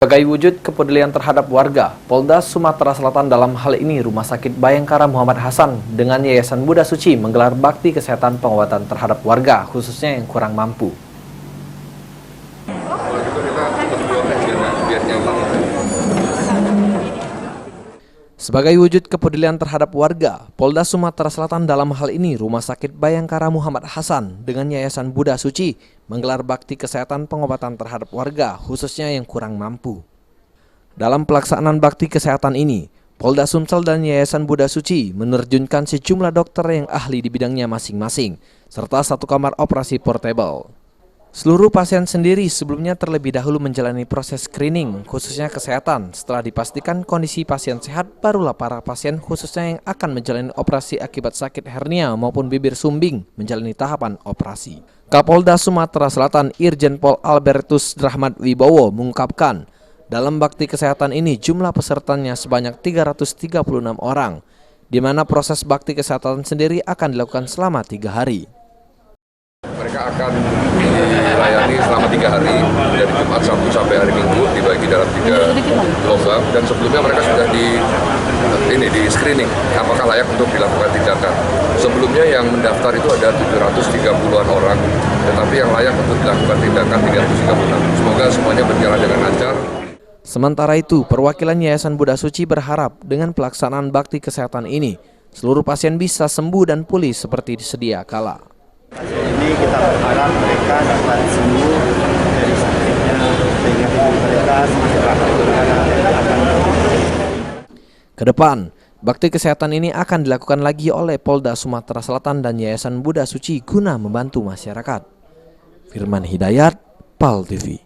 Sebagai wujud kepedulian terhadap warga, Polda Sumatera Selatan dalam hal ini Rumah Sakit Bayangkara Muhammad Hasan dengan Yayasan Buddha Suci menggelar bakti kesehatan pengobatan terhadap warga, khususnya yang kurang mampu. Sebagai wujud kepedulian terhadap warga, Polda Sumatera Selatan dalam hal ini Rumah Sakit Bayangkara Muhammad Hasan dengan Yayasan Buddha Suci menggelar bakti kesehatan pengobatan terhadap warga, khususnya yang kurang mampu. Dalam pelaksanaan bakti kesehatan ini, Polda Sumsel dan Yayasan Buddha Suci menerjunkan sejumlah dokter yang ahli di bidangnya masing-masing, serta satu kamar operasi portable. Seluruh pasien sendiri sebelumnya terlebih dahulu menjalani proses screening, khususnya kesehatan. Setelah dipastikan kondisi pasien sehat, barulah para pasien khususnya yang akan menjalani operasi akibat sakit hernia maupun bibir sumbing menjalani tahapan operasi. Kapolda Sumatera Selatan Irjen Pol Albertus Rahmat Wibowo mengungkapkan, dalam bakti kesehatan ini jumlah pesertanya sebanyak 336 orang, di mana proses bakti kesehatan sendiri akan dilakukan selama 3 hari. Mereka akan dilayani selama 3 hari dari Jumat, Sabtu sampai hari Minggu, dibagi dalam 3 gelombang, dan sebelumnya mereka sudah di screening apakah layak untuk dilakukan tindakan. Sebelumnya yang mendaftar itu ada 730-an orang, tetapi yang layak untuk dilakukan tindakan 336. Semoga semuanya berjalan dengan lancar. Sementara itu, perwakilan Yayasan Buddha Suci berharap dengan pelaksanaan bakti kesehatan ini, seluruh pasien bisa sembuh dan pulih seperti sedia kala. Ini kita berharap mereka dapat sembuh dari sakitnya sehingga hidup mereka semakin akan. Kedepan, bakti kesehatan ini akan dilakukan lagi oleh Polda Sumatera Selatan dan Yayasan Buddha Suci guna membantu masyarakat. Firman Hidayat, PAL TV.